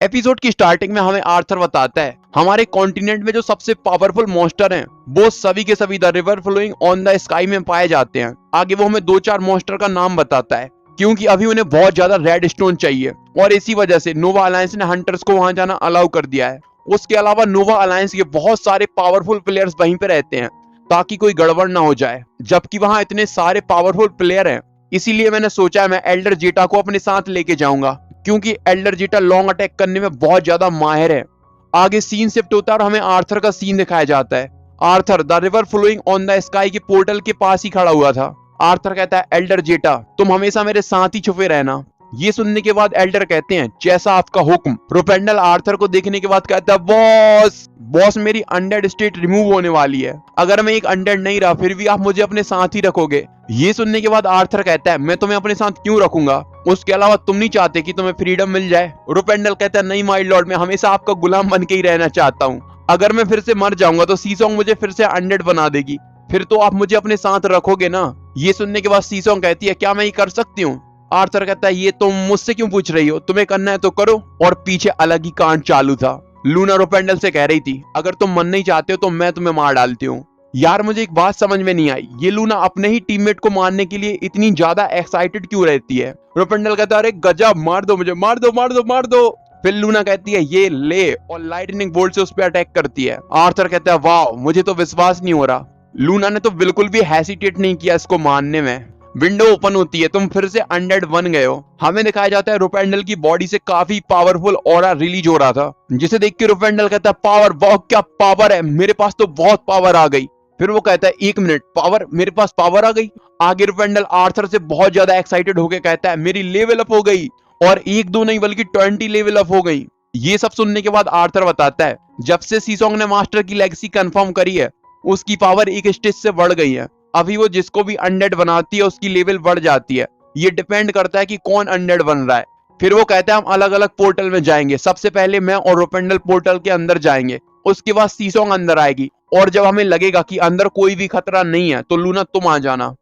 Episode की starting में हमें आर्थर बताता है हमारे कॉन्टिनेंट में जो सबसे पावरफुल मॉन्स्टर हैं वो सभी के सभी the river flowing on the sky में पाए जाते हैं। आगे वो हमें दो चार मॉन्स्टर का नाम बताता है क्योंकि अभी उन्हें बहुत ज्यादा रेड स्टोन चाहिए और इसी वजह से नोवा अलायंस ने हंटर्स को वहां जाना अलाउ कर दिया है। उसके अलावा नोवा अलायंस के बहुत सारे पावरफुल प्लेयर्स वहीं पे रहते हैं ताकि कोई गड़बड़ ना हो जाए। जबकि वहां इतने सारे पावरफुल प्लेयर हैं इसीलिए मैंने सोचा मैं एल्डर जेटा को अपने साथ लेके जाऊंगा क्योंकि एल्डर जेटा लॉन्ग अटैक करने में बहुत ज्यादा माहिर है। आगे सीन शिफ्ट होता है और हमें आर्थर का सीन दिखाया जाता है। Arthur the river flowing on the sky के पोर्टल के पास ही खड़ा हुआ था। आर्थर कहता है एल्डर जेटा तुम हमेशा मेरे साथ ही छुपे रहना। ये सुनने के बाद एल्डर कहते हैं जैसा आपका हुक्म। रोपेंडल आर्थर को देखने के बाद कहता है बॉस बॉस मेरी अनडेड स्टेट रिमूव होने वाली है। अगर मैं एक अनडेड नहीं रहा फिर भी आप मुझे अपने साथ ही रखोगे। ये सुनने के बाद आर्थर कहता है मैं तुम्हें अपने साथ क्यों रखूंगा, उसके अलावा तुम नहीं चाहते कि तुम्हें फ्रीडम मिल जाए। रोपेंडल कहता है नहीं माय लॉर्ड मैं हमेशा आपका गुलाम बन के ही रहना चाहता हूँ। अगर मैं फिर से मर जाऊंगा तो सीसोंग मुझे फिर से अनडेड बना देगी, फिर तो आप मुझे अपने साथ रखोगे ना। ये सुनने के बाद सीसोंग कहती है क्या मैं ये कर सकती हूँ। आर्थर कहता है ये तुम मुझसे क्यों पूछ रही हो, तुम्हें करना है तो करो। और पीछे अलग ही कांड चालू था। लूना रोपेंडल से कह रही थी अगर तुम मन नहीं चाहते हो तो मैं तुम्हें मार डालती हूँ। यार मुझे एक बात समझ में नहीं आई, ये लूना अपने ही टीममेट को मारने के लिए इतनी ज्यादा एक्साइटेड क्यों रहती है। रोपेंडल कहता है अरे गजब मार दो मुझे, मार दो मार दो मार दो। फिर लूना कहती है ये ले और लाइटनिंग बोल्ट से उस पर अटैक करती है। आर्थर कहता है वाह मुझे तो विश्वास नहीं हो रहा। लूना ने तो बिल्कुल भी हेसिटेट नहीं किया इसको मारने में। विंडो ओपन होती है, तुम फिर से अनडेड बन गए हो। हमें दिखाया जाता है रोपेंडल की बॉडी से काफी पावरफुल ऑरा रिलीज हो रहा था जिसे देख के रोपेंडल कहता है पावर, वाह क्या पावर है, मेरे पास तो बहुत पावर आ गई। फिर वो कहता है एक मिनट पावर, मेरे पास पावर आ गई। आगे रोपेंडल आर्थर से बहुत ज्यादा एक्साइटेड होकर कहता है मेरी लेवल अप हो गई और एक दो नहीं बल्कि 20 लेवल अप हो गई। ये सब सुनने के बाद आर्थर बताता है जब से सीसोंग ने मास्टर की लेगेसी कंफर्म करी है उसकी पावर एक स्टेज से बढ़ गई है। अभी वो जिसको भी अनडेड बनाती है उसकी लेवल बढ़ जाती है। ये डिपेंड करता है कि कौन अनडेड बन रहा है। फिर वो कहता है हम अलग अलग पोर्टल में जाएंगे, सबसे पहले मैं और रोपेंडल पोर्टल के अंदर जाएंगे, उसके बाद सीसोंग अंदर आएगी और जब हमें लगेगा कि अंदर कोई भी खतरा नहीं है तो लूना तुम आ जाना।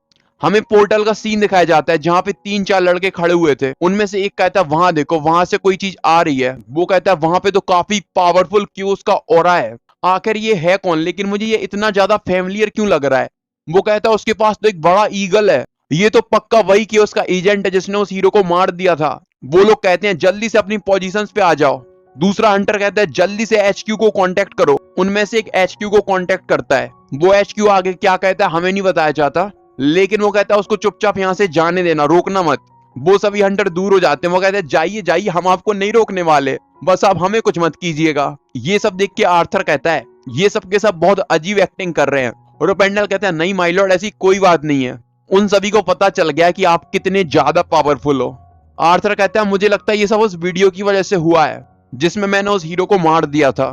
हमें पोर्टल का सीन दिखाया जाता है जहां पे 3-4 लड़के खड़े हुए थे। उनमें से एक कहता है वहां देखो वहां से कोई चीज आ रही है। वो कहता है वहां पे तो काफी पावरफुल क्यूज का ऑरा है। आखिर ये है कौन, लेकिन मुझे ये इतना ज्यादा फैमिलियर क्यों लग रहा है। वो कहता है उसके पास तो एक बड़ा ईगल है, ये तो पक्का वही कि उसका एजेंट है जिसने उस हीरो को मार दिया था। वो लोग कहते हैं जल्दी से अपनी पोजीशंस पे आ जाओ। दूसरा हंटर कहता है जल्दी से एचक्यू को कांटेक्ट करो। उनमें से एक एचक्यू को कांटेक्ट करता है। वो एचक्यू आगे क्या कहता है हमें नहीं बताया जाता, लेकिन वो कहता है उसको चुपचाप यहाँ से जाने देना, रोकना मत। वो सभी हंटर दूर हो जाते हैं। वो कहते हैं जाइए जाइए हम आपको नहीं रोकने वाले, बस आप हमें कुछ मत कीजिएगा। ये सब देख के आर्थर कहता है ये सब के सब बहुत अजीब एक्टिंग कर रहे हैं। रोपेंडल कहता है नहीं माय लॉर्ड ऐसी कोई बात नहीं है, उन सभी को पता चल गया कि आप कितने ज्यादा पावरफुल हो। आर्थर कहता है मुझे लगता है ये सब उस वीडियो की वजह से हुआ है जिसमें मैंने उस हीरो को मार दिया था।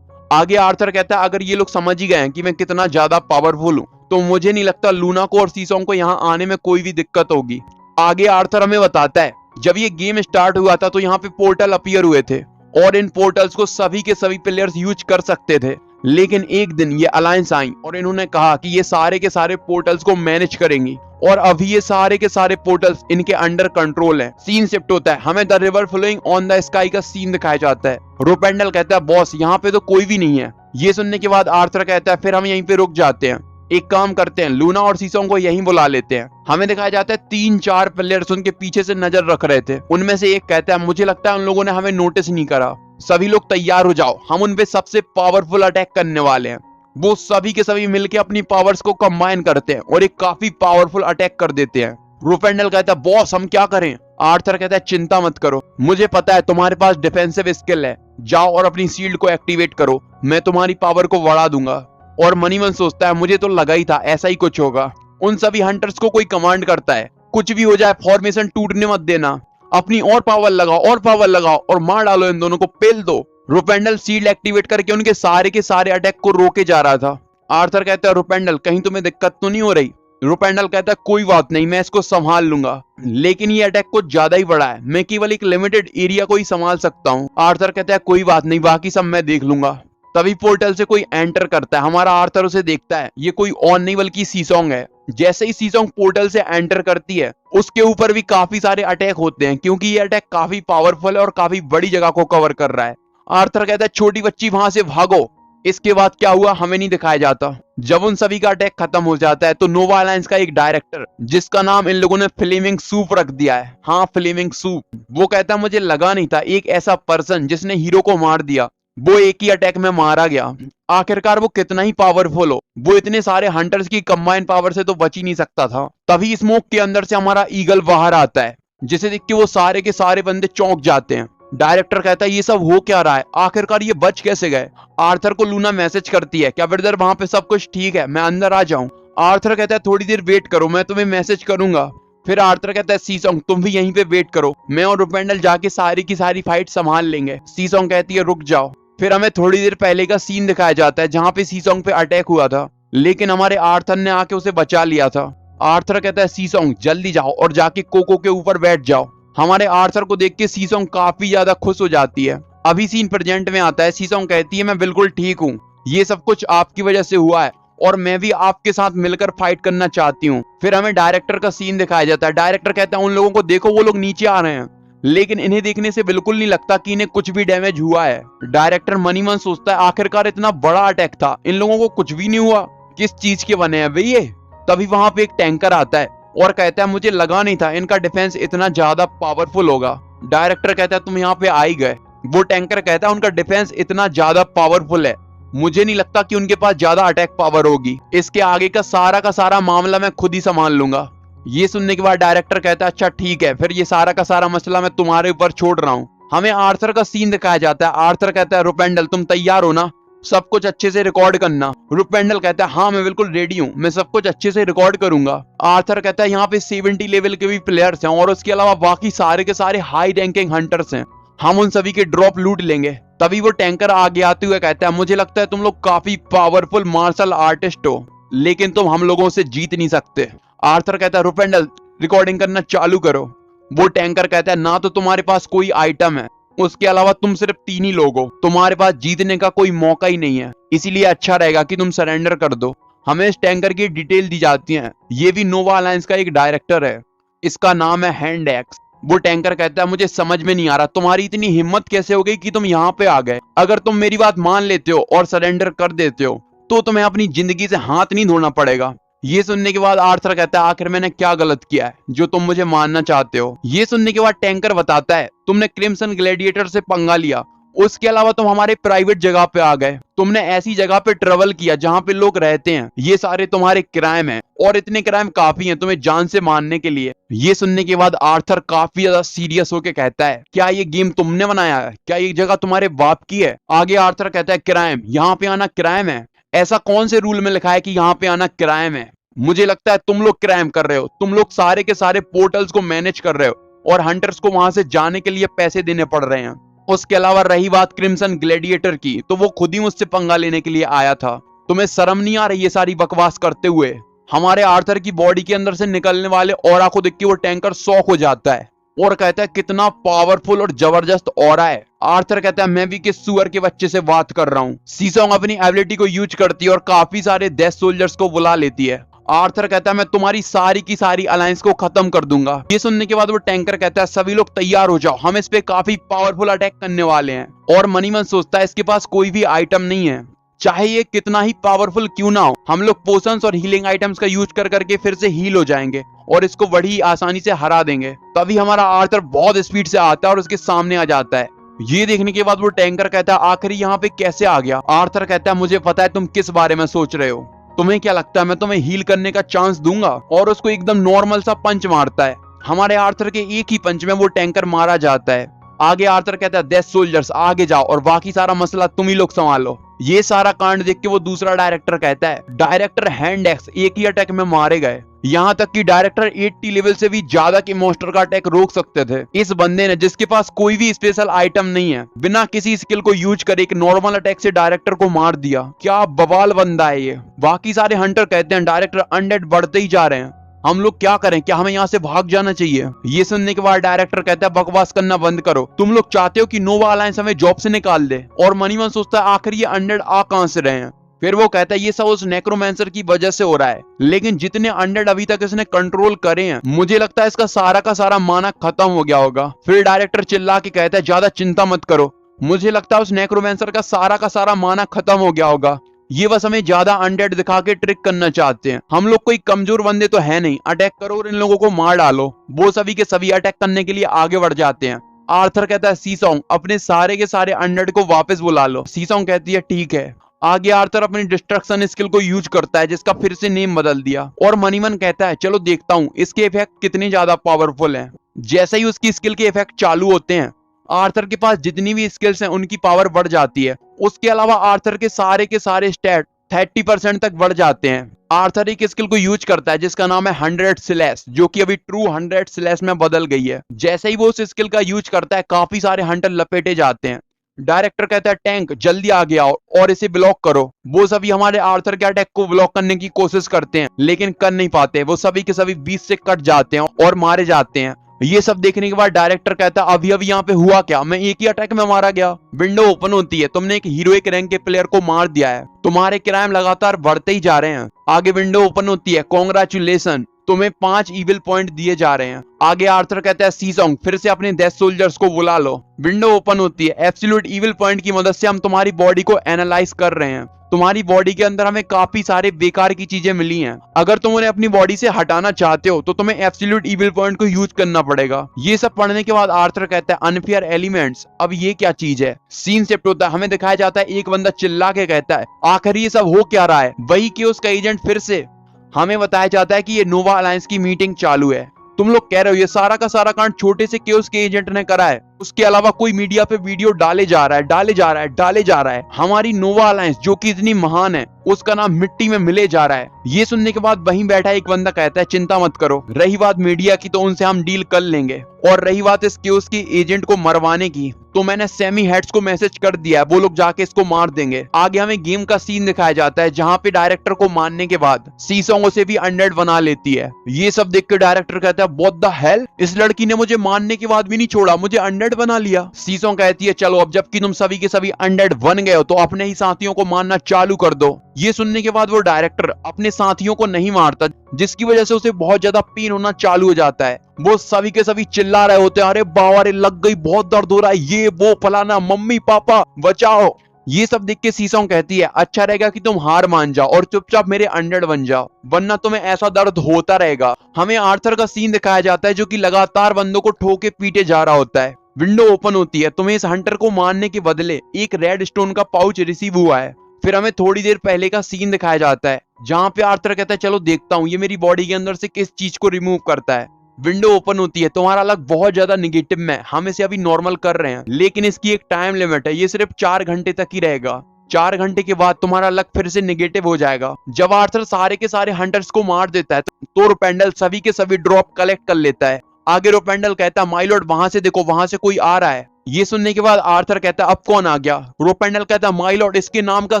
आगे आर्थर कहता है अगर ये लोग समझ ही गए हैं कि मैं कितना ज्यादा पावरफुल हूँ तो मुझे नहीं लगता लूना को और सीसोंग को यहाँ आने में कोई भी दिक्कत होगी। आगे आर्थर हमें बताता है जब ये गेम स्टार्ट हुआ था तो यहाँ पे पोर्टल अपीयर हुए थे और इन पोर्टल्स को सभी के सभी प्लेयर्स यूज कर सकते थे। लेकिन एक दिन ये अलायंस आई और इन्होंने कहा कि ये सारे के सारे पोर्टल्स को मैनेज करेंगी और अभी ये सारे के सारे पोर्टल्स इनके अंडर कंट्रोल हैं। सीन शिफ्ट होता है, हमें the river flowing on the sky का सीन दिखाया जाता है। रोपेंडल कहता है बॉस यहाँ पे तो कोई भी नहीं है। ये सुनने के बाद आर्थर कहता है फिर हम यहीं पे रुक जाते हैं, एक काम करते हैं लूना और सीसोंग को यहीं बुला लेते हैं। हमें दिखाया जाता है 3-4 प्लेयर्स उनके पीछे से नजर रख रहे थे। उनमें से एक कहता है मुझे लगता है उन लोगों ने हमें नोटिस नहीं करा, सभी लोग तैयार हो जाओ हम उन पे सबसे पावरफुल अटैक करने वाले हैं। वो सभी के सभी मिलकर अपनी पावर्स को कंबाइन करते हैं और एक काफी पावरफुल अटैक कर देते हैं। रोपेंडल कहता है बॉस हम क्या करें। आर्थर कहता है चिंता मत करो, मुझे पता है तुम्हारे पास डिफेंसिव स्किल है, जाओ और अपनी शील्ड को एक्टिवेट करो, मैं तुम्हारी पावर को बढ़ा दूंगा। और मनीमन सोचता है मुझे तो लगा ही था ऐसा ही कुछ होगा। उन सभी हंटर्स को कोई कमांड करता है कुछ भी हो जाए फॉर्मेशन टूटने मत देना, अपनी और पावर लगाओ और मार डालो इन दोनों को, पेल दो। रोपेंडल शील्ड एक्टिवेट करके उनके सारे के सारे अटैक को रोके जा रहा था। आर्थर कहता है रोपेंडल कहीं तुम्हें दिक्कत तो नहीं हो रही। रोपेंडल कहता है कोई बात नहीं मैं इसको संभाल लूंगा, लेकिन ये अटैक कुछ ज्यादा ही बड़ा है, मैं केवल एक लिमिटेड एरिया को ही संभाल सकता हूँ। आर्थर कहता है कोई बात नहीं बाकी सब मैं देख लूंगा। तभी पोर्टल से कोई एंटर करता है, हमारा आर्थर उसे देखता है, ये कोई और नहीं बल्कि सीसोंग है। जैसे ही सीसोंग पोर्टल से एंटर करती है उसके ऊपर भी काफी सारे अटैक होते हैं क्योंकि ये अटैक काफी पावरफुल है और काफी बड़ी जगह को कवर कर रहा है। आर्थर कहता है छोटी बच्ची वहां से भागो। इसके बाद क्या हुआ हमें नहीं दिखाया जाता। जब उन सभी का अटैक खत्म हो जाता है तो नोवा अलायंस का एक डायरेक्टर, जिसका नाम इन लोगों ने फ्लेमिंग सूप रख दिया है, हाँ फ्लेमिंग सूप, वो कहता है मुझे लगा नहीं था एक ऐसा पर्सन जिसने हीरो को मार दिया वो एक ही अटैक में मारा गया। आखिरकार वो कितना ही पावरफुल हो, वो इतने सारे हंटर्स की कंबाइन पावर से तो बच ही नहीं सकता था। तभी स्मोक के अंदर से हमारा ईगल बाहर आता है, जिसे देख के वो सारे के सारे बंदे चौंक जाते हैं। डायरेक्टर कहता है ये सब हो क्या रहा है, आखिरकार ये बच कैसे गए। आर्थर को लूना मैसेज करती है क्या ब्रदर वहां पे सब कुछ ठीक है, मैं अंदर आ जाऊं। आर्थर कहता है थोड़ी देर वेट करो, मैं तुम्हें मैसेज करूंगा। फिर आर्थर कहता है सीसोंग तुम भी यहीं पे वेट करो, मैं और रुपेंडल जाके सारी की सारी फाइट संभाल लेंगे। सीसोंग कहती है रुक जाओ। फिर हमें थोड़ी देर पहले का सीन दिखाया जाता है जहां पे सीसोंग पे अटैक हुआ था, लेकिन हमारे आर्थर ने आके उसे बचा लिया था। आर्थर कहता है सीसोंग जल्दी जाओ और जाके कोको के ऊपर बैठ जाओ। हमारे आर्थर को देख के सीसोंग काफी ज्यादा खुश हो जाती है। अभी सीन प्रेजेंट में आता है। सीसोंग कहती है मैं बिल्कुल ठीक हूँ, ये सब कुछ आपकी वजह से हुआ है और मैं भी आपके साथ मिलकर फाइट करना चाहती हूँ। फिर हमें डायरेक्टर का सीन दिखाया जाता है। डायरेक्टर कहता है उन लोगों को देखो वो लोग नीचे आ रहे हैं, लेकिन इन्हें देखने से बिल्कुल नहीं लगता कि इन्हें कुछ भी डैमेज हुआ है। डायरेक्टर मनी मन सोचता है आखिरकार इतना बड़ा अटैक था, इन लोगों को कुछ भी नहीं हुआ, किस चीज के बने हैं भैया। तभी वहां पे एक टैंकर आता है और कहता है मुझे लगा नहीं था इनका डिफेंस इतना ज्यादा पावरफुल होगा। डायरेक्टर कहता है तुम यहाँ पे आ ही गए। वो टैंकर कहता है उनका डिफेंस इतना ज्यादा पावरफुल है, मुझे नहीं लगता कि उनके पास ज्यादा अटैक पावर होगी, इसके आगे का सारा मामला मैं खुद ही संभाल लूंगा। ये सुनने के बाद डायरेक्टर कहता है अच्छा ठीक है, फिर ये सारा का सारा मसला मैं तुम्हारे ऊपर छोड़ रहा हूँ। हमें आर्थर का सीन दिखाया जाता है। आर्थर कहता है रुपेंडल तुम तैयार हो ना, सब कुछ अच्छे से रिकॉर्ड करना। रुपेंडल कहता है हाँ मैं बिल्कुल रेडी हूँ, मैं सब कुछ अच्छे से रिकॉर्ड करूंगा। आर्थर कहता है यहाँ पे 70 लेवल के भी प्लेयर्स हैं और उसके अलावा बाकी सारे के सारे हाई रैंकिंग हंटर्स हैं, हम उन सभी के ड्रॉप लूट लेंगे। तभी वो टैंकर आगे आते हुए कहता है मुझे लगता है तुम लोग काफी पावरफुल मार्शल आर्टिस्ट हो, लेकिन तुम हम लोगों से जीत नहीं सकते। आर्थर कहता है रुपेंडल रिकॉर्डिंग करना चालू करो। वो टैंकर कहता है ना तो तुम्हारे पास कोई आइटम है, उसके अलावा तुम सिर्फ 3 ही लोग हो, तुम्हारे पास जीतने का कोई मौका ही नहीं है, इसीलिए अच्छा रहेगा कि तुम सरेंडर कर दो। हमें इस टैंकर की डिटेल दी जाती है। ये भी नोवा अलायंस का एक डायरेक्टर है, इसका नाम है हैंड एक्स। वो टैंकर कहता है मुझे समझ में नहीं आ रहा तुम्हारी इतनी हिम्मत कैसे हो गई कि तुम यहाँ पे आ गए। अगर तुम मेरी बात मान लेते हो और सरेंडर कर देते हो तो तुम्हें अपनी जिंदगी से हाथ नहीं धोना पड़ेगा। ये सुनने के बाद आर्थर कहता है आखिर मैंने क्या गलत किया है जो तुम मुझे मानना चाहते हो। ये सुनने के बाद टैंकर बताता है तुमने क्रिम्सन ग्लैडिएटर से पंगा लिया, उसके अलावा तुम हमारे प्राइवेट जगह पे आ गए, तुमने ऐसी जगह पे ट्रेवल किया जहाँ पे लोग रहते हैं, ये सारे तुम्हारे क्राइम हैं और इतने क्राइम काफी हैं तुम्हें जान से मारने के लिए। ये सुनने के बाद आर्थर काफी ज्यादा सीरियस होके कहता है क्या ये गेम तुमने बनाया है, क्या ये जगह तुम्हारे बाप की है। आगे आर्थर कहता है क्राइम, यहाँ पे आना क्राइम है, ऐसा कौन से रूल में लिखा है कि यहाँ पे आना क्राइम है। मुझे लगता है तुम लोग क्राइम कर रहे हो, तुम लोग सारे के सारे पोर्टल्स को मैनेज कर रहे हो और हंटर्स को वहां से जाने के लिए पैसे देने पड़ रहे हैं। उसके अलावा रही बात क्रिम्सन ग्लैडिएटर की, तो वो खुद ही मुझसे पंगा लेने के लिए आया था। तुम्हें शर्म नहीं आ रही ये सारी बकवास करते हुए। हमारे आर्थर की बॉडी के अंदर से निकलने वाले ऑरा को देख के वो टैंकर शॉक हो जाता है और कहता है कितना पावरफुल और जबरदस्त ऑरा है। आर्थर कहता है मैं भी किस सुअर के बच्चे से बात कर रहा हूँ। सीसोंग अपनी एबिलिटी को यूज करती है और काफी सारे डेथ सोल्जर्स को बुला लेती है। आर्थर कहता है मैं तुम्हारी सारी की सारी अलायंस को खत्म कर दूंगा। ये सुनने के बाद वो टैंकर कहता है सभी लोग तैयार हो जाओ, हम इस पे काफी पावरफुल अटैक करने वाले हैं। और मनीमन सोचता है इसके पास कोई भी आइटम नहीं है, चाहे ये कितना ही पावरफुल क्यों ना हो, हम लोग पोशंस और हीलिंग आइटम्स का यूज कर करके फिर से हील हो जाएंगे और इसको बड़ी आसानी से हरा देंगे। तभी हमारा आर्थर बहुत स्पीड से आता है और उसके सामने आ जाता है। ये देखने के बाद वो टैंकर कहता है आखिर यहाँ पे कैसे आ गया। आर्थर कहता है मुझे पता है तुम किस बारे में सोच रहे हो, तुम्हें क्या लगता है मैं तुम्हें हील करने का चांस दूंगा। और उसको एकदम नॉर्मल सा पंच मारता है। हमारे आर्थर के एक ही पंच में वो टैंकर मारा जाता है। आगे आर्थर कहता है डेथ सोल्जर्स आगे जाओ और बाकी सारा मसला तुम ही लोग संभालो। ये सारा कांड देख के वो दूसरा डायरेक्टर कहता है डायरेक्टर हैंड एक्स एक ही अटैक में मारे गए, यहाँ तक कि डायरेक्टर 80 लेवल से भी ज्यादा के मॉन्स्टर का अटैक रोक सकते थे। इस बंदे ने जिसके पास कोई भी स्पेशल आइटम नहीं है, बिना किसी स्किल को यूज करे एक नॉर्मल अटैक से डायरेक्टर को मार दिया। क्या बवाल बंदा है ये। बाकी सारे हंटर कहते हैं डायरेक्टर अनडेड बढ़ते ही जा रहे हैं, हम लोग क्या करें, क्या हमें यहाँ से भाग जाना चाहिए। ये सुनने के बाद डायरेक्टर कहता है बकवास करना बंद करो, तुम लोग चाहते हो कि नोवा अलायंस हमें जॉब से निकाल दे। और मनीमन सोचता है आखिर ये अनडेड आ कहां से रहे हैं। फिर वो कहता है ये सब उस नेक्रोमैंसर की वजह से हो रहा है, लेकिन जितने अनडेड अभी तक इसने कंट्रोल करे हैं मुझे लगता है इसका सारा का सारा माना खत्म हो गया होगा। फिर डायरेक्टर चिल्ला के कहता है ज्यादा चिंता मत करो, मुझे लगता है उस नेक्रोमेंसर का सारा माना खत्म हो गया होगा। ये बस हमें ज्यादा अनडेड दिखा के ट्रिक करना चाहते हैं। हम लोग कोई कमजोर बंदे तो है नहीं, अटैक करो और इन लोगों को मार डालो। वो सभी के सभी अटैक करने के लिए आगे बढ़ जाते हैं। आर्थर कहता है सीसोंग अपने सारे के सारे अनडेड को वापस बुला लो। सीसोंग कहती है ठीक है। आगे आर्थर अपनी डिस्ट्रक्शन स्किल को यूज करता है, जिसका फिर से नेम बदल दिया, और मनीमन कहता है चलो देखता हूँ इसके इफेक्ट कितने ज्यादा पावरफुल हैं। जैसे ही उसकी स्किल के इफेक्ट चालू होते हैं, आर्थर के पास जितनी भी स्किल्स हैं उनकी पावर बढ़ जाती है। उसके अलावा आर्थर के सारे स्टैट 30% तक बढ़ जाते हैं। आर्थर एक स्किल को यूज करता है जिसका नाम है 100 स्लैश, जो कि अभी ट्रू 100 स्लैश में बदल गई है। जैसे ही वो उस स्किल का यूज करता है, काफी सारे हंटर लपेटे जाते हैं। डायरेक्टर कहता है टैंक जल्दी आगे आओ और इसे ब्लॉक करो। वो सभी हमारे आर्थर के अटैक को ब्लॉक करने की कोशिश करते हैं, लेकिन कर नहीं पाते। वो सभी के सभी बीच से कट जाते हैं और मारे जाते हैं। ये सब देखने के बाद डायरेक्टर कहता है अभी यहाँ पे हुआ क्या, मैं एक ही अटैक में मारा गया। विंडो ओपन होती है, तुमने एक हीरोइक रैंक के प्लेयर को मार दिया है, तुम्हारे क्राइम लगातार बढ़ते ही जा रहे हैं। आगे विंडो ओपन होती है, कॉन्ग्रेचुलेशन तुम्हें 5 इविल पॉइंट दिए जा रहे हैं। आगे आर्थर कहता है सीसोंग फिर से अपने डेथ सोल्जर्स को बुला लो। विंडो ओपन होती है, एब्सोल्यूट इविल पॉइंट की मदद से हम तुम्हारी बॉडी को एनालाइज कर रहे हैं। तुम्हारी बॉडी के अंदर हमें काफी सारे बेकार की चीजें मिली हैं। अगर तुम उन्हें अपनी बॉडी से हटाना चाहते हो तो तुम्हें एब्सोल्यूट इविल पॉइंट को यूज करना पड़ेगा। ये सब पढ़ने के बाद आर्थर कहता है अनफेयर एलिमेंट्स, अब ये क्या चीज है। सीन शिफ्ट होता है, हमें दिखाया जाता है एक बंदा चिल्ला के कहता है आखिर ये सब हो क्या रहा है। वही कि उसका एजेंट फिर से हमें बताया जाता है कि ये नोवा अलायंस की मीटिंग चालू है। तुम लोग कह रहे हो ये सारा का सारा कांड छोटे से केओस के एजेंट ने करा है, उसके अलावा कोई मीडिया पे वीडियो डाले जा रहा है। हमारी नोवा अलायंस जो कि इतनी महान है, उसका नाम मिट्टी में मिले जा रहा है। ये सुनने के बाद वहीं बैठा एक बंदा कहता है चिंता मत करो, रही बात मीडिया की तो उनसे हम डील कर लेंगे, और रही बात इस केओस के एजेंट को मरवाने की तो मैंने सेमी हेड्स को मैसेज कर दिया है, वो लोग जाके इसको मार देंगे। आगे हमें गेम का सीन दिखाया जाता है जहाँ पे डायरेक्टर को मारने के बाद सीसोंग उसे भी अनडेड बना लेती है। ये सब देख के डायरेक्टर कहता है व्हाट द हेल, इस लड़की ने मुझे मारने के बाद भी नहीं छोड़ा, मुझे अनडेड बना लिया। सीसोंग कहती है चलो अब जबकि तुम सभी के सभी अनडेड बन गए हो तो अपने ही साथियों को मारना चालू कर दो। ये सुनने के बाद वो डायरेक्टर अपने साथियों को नहीं मारता, जिसकी वजह से उसे बहुत ज्यादा पेन होना चालू हो जाता है। वो सभी के सभी चिल्ला रहे होते हैं अरे बाबा रे लग गई, बहुत दर्द हो रहा है, ये वो फलाना, मम्मी पापा बचाओ। ये सब देख के सीसोंग कहती है अच्छा रहेगा कि तुम हार मान जाओ और चुपचाप मेरे अनडेड बन जाओ, वरना तुम्हें ऐसा दर्द होता रहेगा। हमें आर्थर का सीन दिखाया जाता है जो कि लगातार बंदों को ठोके पीटे जा रहा होता है। विंडो ओपन होती है, तुम्हें इस हंटर को मारने के बदले एक रेड स्टोन का पाउच रिसीव हुआ है। फिर हमें थोड़ी देर पहले का सीन दिखाया जाता है जहां पे आर्थर कहता है चलो देखता हूँ ये मेरी बॉडी के अंदर से किस चीज को रिमूव करता है। विंडो ओपन होती है, तुम्हारा लक बहुत ज्यादा निगेटिव में, हम इसे अभी नॉर्मल कर रहे हैं, लेकिन इसकी एक टाइम लिमिट है, ये सिर्फ 4 घंटे तक ही रहेगा। 4 घंटे के बाद तुम्हारा लक फिर से निगेटिव हो जाएगा। जब आर्थर सारे के सारे हंटर्स को मार देता है तो रोपेंडल सभी के सभी ड्रॉप कलेक्ट कर लेता है। आगे रोपेंडल कहता है माय लॉर्ड वहां से देखो, वहां से कोई आ रहा है। ये सुनने के बाद आर्थर कहता है अब कौन आ गया। रोपेंडल कहता है माय लॉर्ड इसके नाम का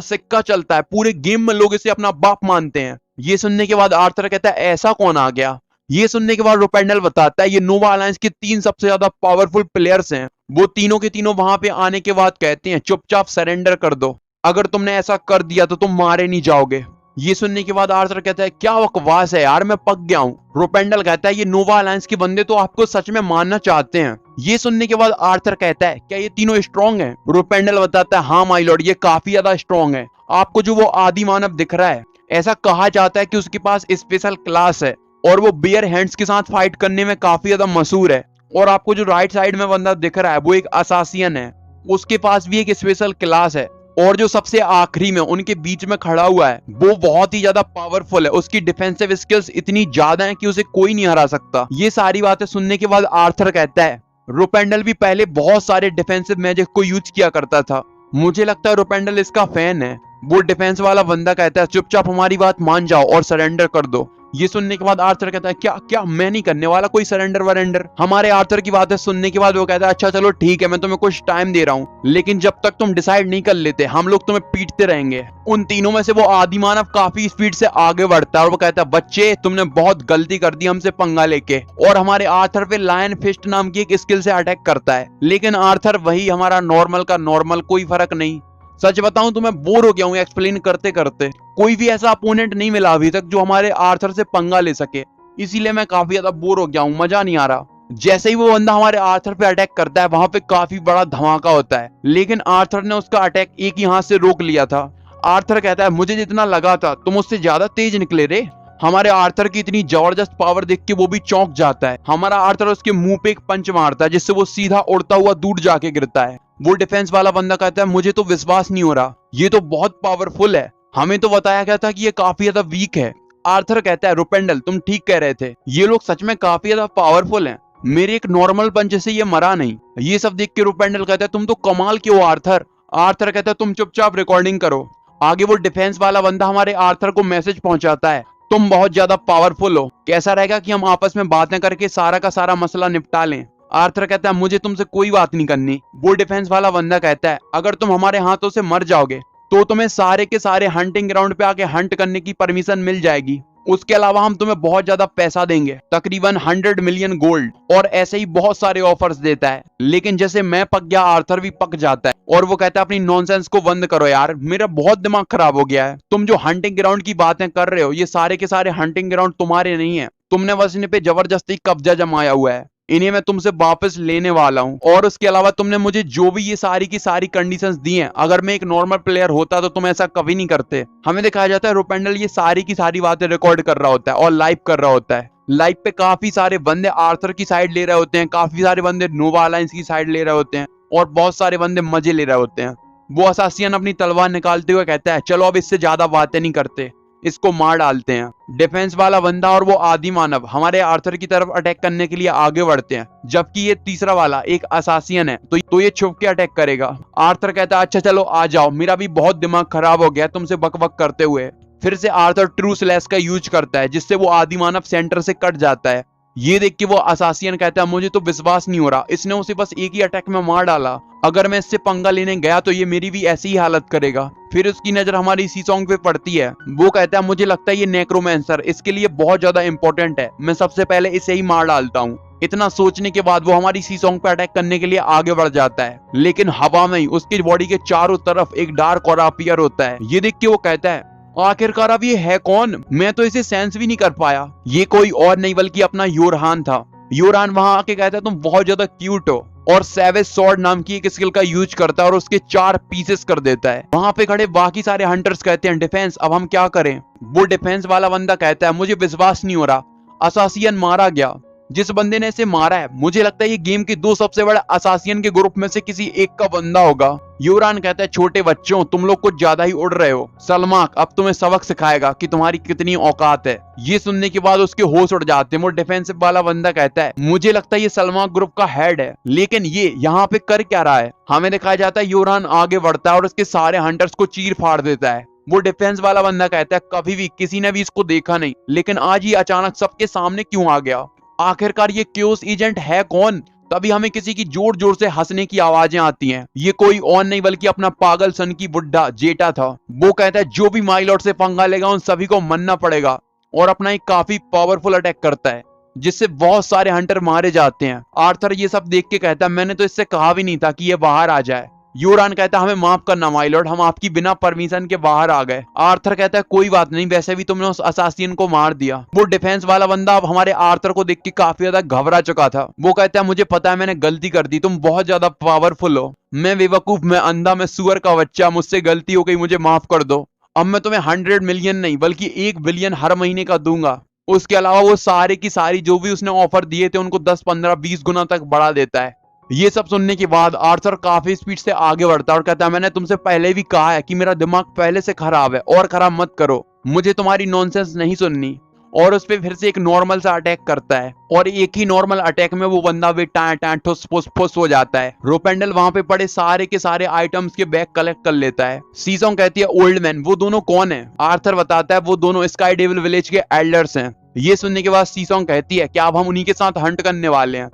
सिक्का चलता है, पूरे गेम में लोग इसे अपना बाप मानते हैं। ये सुनने के बाद आर्थर कहता है ऐसा कौन आ गया। ये सुनने के बाद रोपेंडल बताता है ये नोवा अलायंस के 3 सबसे ज्यादा पावरफुल प्लेयर्स हैं। वो तीनों के तीनों वहां पे आने के बाद कहते हैं चुपचाप सरेंडर कर दो, अगर तुमने ऐसा कर दिया तो तुम मारे नहीं जाओगे। ये सुनने के बाद आर्थर कहता है क्या बकवास है यार, मैं पक गया हूँ। रोपेंडल कहता है ये नोवा अलायंस के बंदे तो आपको सच में मारना चाहते हैं। ये सुनने के बाद आर्थर कहता है क्या ये तीनों स्ट्रॉन्ग हैं। रोपेंडल बताता है हाँ माय लॉर्ड ये काफी ज्यादा स्ट्रॉन्ग है। आपको जो वो आदि मानव दिख रहा है, ऐसा कहा जाता है कि उसके पास स्पेशल क्लास है और वो बेयर हैंड्स के साथ फाइट करने में काफी ज्यादा मशहूर है। और आपको जो राइट साइड में बंदा दिख रहा है वो एक असासियन है, उसके पास भी एक स्पेशल क्लास है। और जो सबसे आखिरी में उनके बीच में खड़ा हुआ है वो बहुत ही ज्यादा पावरफुल है, उसकी डिफेंसिव स्किल्स इतनी ज्यादा है कि उसे कोई नहीं हरा सकता। ये सारी बातें सुनने के बाद आर्थर कहता है रोपेंडल भी पहले बहुत सारे डिफेंसिव मैजिक को यूज किया करता था, मुझे लगता है रोपेंडल इसका फैन है। वो डिफेंस वाला बंदा कहता है चुपचाप हमारी बात मान जाओ और सरेंडर कर दो। ये सुनने के बाद आर्थर कहता है क्या क्या मैं नहीं करने वाला कोई सरेंडर वरेंडर। हमारे आर्थर की बातें सुनने के बाद वो कहता है अच्छा चलो ठीक है मैं तुम्हें कुछ टाइम दे रहा हूँ, लेकिन जब तक तुम डिसाइड नहीं कर लेते हम लोग तुम्हें पीटते रहेंगे। उन तीनों में से वो आदि मानव काफी स्पीड से आगे बढ़ता है और वो कहता है बच्चे तुमने बहुत गलती कर दी हमसे पंगा लेके, और हमारे आर्थर पे लायन फिस्ट नाम की एक स्किल से अटैक करता है। लेकिन आर्थर वही हमारा नॉर्मल का नॉर्मल, कोई फर्क नहीं। सच बताऊं तो मैं बोर हो गया हूं एक्सप्लेन करते करते, कोई भी ऐसा अपोनेंट नहीं मिला अभी तक जो हमारे आर्थर से पंगा ले सके, इसीलिए मैं काफी ज्यादा बोर हो गया हूं, मजा नहीं आ रहा। जैसे ही वो बंदा हमारे आर्थर पे अटैक करता है, वहां पे काफी बड़ा धमाका होता है, लेकिन आर्थर ने उसका अटैक एक ही हाथ से रोक लिया था। आर्थर कहता है मुझे जितना लगा था तुम उससे ज्यादा तेज निकले रे। हमारे आर्थर की इतनी जबरदस्त पावर देख के वो भी चौंक जाता है। हमारा आर्थर उसके मुंह पे एक पंच मारता है जिससे वो सीधा उड़ता हुआ दूर जाके गिरता है। वो डिफेंस वाला बंदा कहता है मुझे तो विश्वास नहीं हो रहा, ये तो बहुत पावरफुल है, हमें तो बताया गया था कि ये काफी ज्यादा वीक है। आर्थर कहता है रुपेंडल तुम ठीक कह रहे थे, ये लोग सच में काफी ज्यादा पावरफुल हैं, मेरे एक नॉर्मल पंच से ये मरा नहीं। ये सब देख के रुपेंडल कहता है तुम तो कमाल के हो आर्थर। आर्थर कहता है तुम चुपचाप रिकॉर्डिंग करो। आगे वो डिफेंस वाला बंदा हमारे आर्थर को मैसेज पहुंचाता है तुम बहुत ज्यादा पावरफुल हो, कैसा रहेगा कि हम आपस में बातें करके सारा का सारा मसला निपटा लें। आर्थर कहता है मुझे तुमसे कोई बात नहीं करनी। वो डिफेंस वाला बंदा कहता है अगर तुम हमारे हाथों से मर जाओगे तो तुम्हें सारे के सारे हंटिंग ग्राउंड पे आके हंट करने की परमिशन मिल जाएगी, उसके अलावा हम तुम्हें बहुत ज्यादा पैसा देंगे, तकरीबन 100 मिलियन गोल्ड, और ऐसे ही बहुत सारे ऑफर्स देता है। लेकिन जैसे मैं पक गया आर्थर भी पक जाता है और वो कहता है अपनी नॉनसेंस को बंद करो यार, मेरा बहुत दिमाग खराब हो गया है, तुम जो हंटिंग ग्राउंड की बातें कर रहे हो ये सारे के सारे हंटिंग ग्राउंड तुम्हारे नहीं है, तुमने बस इन पे जबरदस्ती कब्जा जमाया हुआ है, इन्हें मैं तुमसे वापस लेने वाला हूँ। और उसके अलावा तुमने मुझे जो भी ये सारी की सारी कंडीशंस दी हैं, अगर मैं एक नॉर्मल प्लेयर होता तो तुम ऐसा कभी नहीं करते। हमें दिखाया जाता है रुपेंडल ये सारी की सारी बातें रिकॉर्ड कर रहा होता है और लाइव कर रहा होता है। लाइव पे काफी सारे बंदे आर्थर की साइड ले रहे होते हैं, काफी सारे बंदे नोवा अलायंस की साइड ले रहे होते हैं और बहुत सारे बंदे मजे ले रहे होते हैं। वो असासियन अपनी तलवार निकालते हुए कहता है चलो अब इससे ज्यादा बातें नहीं करते, इसको मार डालते हैं। डिफेंस वाला बंदा और वो आदि मानव हमारे आर्थर की तरफ अटैक करने के लिए आगे बढ़ते हैं, जबकि ये तीसरा वाला एक असासियन है तो ये छुप के अटैक करेगा। आर्थर कहता है अच्छा चलो आ जाओ, मेरा भी बहुत दिमाग खराब हो गया तुमसे बकबक करते हुए। फिर से आर्थर ट्रू स्लैश का यूज करता है जिससे वो आदि मानव सेंटर से कट जाता है। ये देख के वो असासियन कहता है मुझे तो विश्वास नहीं हो रहा, इसने उसे बस एक ही अटैक में मार डाला, अगर मैं इससे पंगा लेने गया तो ये मेरी भी ऐसी ही हालत करेगा। फिर उसकी नजर हमारी सीसोंग पे पड़ती है। वो कहता है मुझे लगता है ये नेक्रोमैंसर इसके लिए बहुत ज्यादा इंपॉर्टेंट है, मैं सबसे पहले इसे ही मार डालता हूँ। इतना सोचने के बाद वो हमारी सीसोंग पे अटैक करने के लिए आगे बढ़ जाता है, लेकिन हवा में ही उसकी बॉडी के चारों तरफ एक डार्क ऑरा अपीयर होता है। ये देख के वो कहता है आखिरकार अब ये है कौन, मैं तो इसे सेंस भी नहीं कर पाया। ये कोई और नहीं बल्कि अपना योरहान था। योरहान वहां आके कहता है तुम बहुत ज्यादा क्यूट हो, और सैवेज सॉर्ड नाम की एक स्किल का यूज करता है और उसके 4 पीसेस कर देता है। वहां पे खड़े बाकी सारे हंटर्स कहते हैं डिफेंस अब हम क्या करें। वो डिफेंस वाला बंदा कहता है मुझे विश्वास नहीं हो रहा, असासियन मारा गया, जिस बंदे ने इसे मारा है मुझे लगता है ये गेम के 2 सबसे बड़े असासियन के ग्रुप में से किसी एक का बंदा होगा। योरान कहता है छोटे बच्चों तुम लोग कुछ ज्यादा ही उड़ रहे हो, सलमाक अब तुम्हें सबक सिखाएगा कि तुम्हारी कितनी औकात है। ये सुनने के बाद उसके होश उड़ जाते हैं। वो डिफेंसिव वाला बंदा कहता है मुझे लगता है ये सलमाक ग्रुप का हेड है, लेकिन ये यहाँ पे कर क्या रहा है। हमें दिखाया जाता है योरान आगे बढ़ता है और उसके सारे हंटर्स को चीर फाड़ देता है। वो डिफेंस वाला बंदा कहता है कभी भी किसी ने भी इसको देखा नहीं, लेकिन आज ये अचानक सबके सामने क्यों आ गया, आखिरकार ये क्योस एजेंट है कौन। तभी हमें किसी की जोर जोर से हंसने की आवाजें आती हैं। ये कोई और नहीं बल्कि अपना पागल सन की बुड्ढा जेटा था। वो कहता है जो भी माई लॉर्ड से पंगा लेगा उन सभी को मरना पड़ेगा, और अपना एक काफी पावरफुल अटैक करता है जिससे बहुत सारे हंटर मारे जाते हैं। आर्थर ये सब देख के कहता है मैंने तो इससे कहा भी नहीं था कि ये बाहर आ जाए। योरान कहता है हमें माफ करना माई लॉर्ड, हम आपकी बिना परमिशन के बाहर आ गए। आर्थर कहता है कोई बात नहीं, वैसे भी तुमने उस असासियन को मार दिया। वो डिफेंस वाला बंदा अब हमारे आर्थर को देख के काफी ज्यादा घबरा चुका था। वो कहता है मुझे पता है मैंने गलती कर दी, तुम बहुत ज्यादा पावरफुल हो, मैं बेवकूफ, मैं अंधा, मैं सुअर का बच्चा, मुझसे गलती हो गई, मुझे माफ कर दो। अब मैं तुम्हें 100 मिलियन नहीं बल्कि 1 बिलियन हर महीने का दूंगा। उसके अलावा वो सारे की सारी जो भी उसने ऑफर दिए थे उनको 10, 15, 20 गुना तक बढ़ा देता है। ये सब सुनने के बाद आर्थर काफी स्पीड से आगे बढ़ता है और कहता है मैंने तुमसे पहले भी कहा है कि मेरा दिमाग पहले से खराब है और खराब मत करो, मुझे तुम्हारी नॉनसेंस नहीं सुननी। और उस पर फिर से एक नॉर्मल सा अटैक करता है और एक ही नॉर्मल अटैक में वो बंदा भी टाँ टाँ ठुस फुस फुस हो जाता है। रोपेंडल वहां पे पड़े सारे के सारे आइटम्स के बैग कलेक्ट कर लेता है। सीसोंग कहती है ओल्ड मैन वो दोनों कौन है। आर्थर बताता है वो दोनों स्काई डेविल विलेज के एल्डर्स हैं। ये सुनने के बाद सीसोंग कहती है क्या अब हम उन्हीं के साथ हंट करने वाले हैं।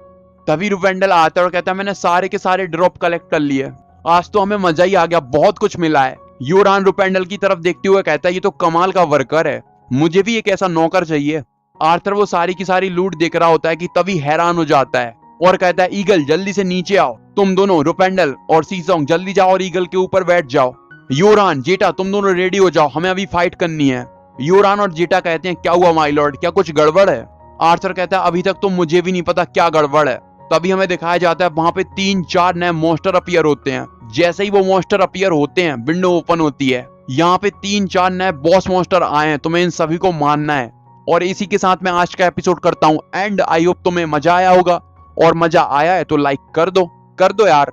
तभी रुपेंडल आता है और कहता है मैंने सारे के सारे ड्रॉप कलेक्ट कर लिए, आज तो हमें मजा ही आ गया, बहुत कुछ मिला है। योरान रुपेंडल की तरफ देखते हुए कहता है ये तो कमाल का वर्कर है, मुझे भी एक ऐसा नौकर चाहिए। आर्थर वो सारी की सारी लूट देख रहा होता है कि तभी हैरान हो जाता है और कहता है ईगल जल्दी से नीचे आओ, तुम दोनों रुपेंडल और सीसोंग जल्दी जाओ और ईगल के ऊपर बैठ जाओ। योरान जेटा तुम दोनों रेडी हो जाओ, हमें अभी फाइट करनी है। योरान और जेटा कहते हैं क्या हुआ माय लॉर्ड, क्या कुछ गड़बड़ है। आर्थर कहता है अभी तक तो मुझे भी नहीं पता क्या गड़बड़ है। तभी हमें दिखाया जाता है वहां पे 3-4 नए मॉन्स्टर अपीयर होते हैं। जैसे ही वो मॉन्स्टर अपीयर होते हैं विंडो ओपन होती है। यहाँ पे 3-4 नए बॉस मॉन्स्टर आए हैं, तुम्हें इन सभी को मानना है। और इसी के साथ मैं आज का एपिसोड करता हूँ एंड। आई होप तुम्हें मजा आया होगा, और मजा आया है तो लाइक कर दो यार।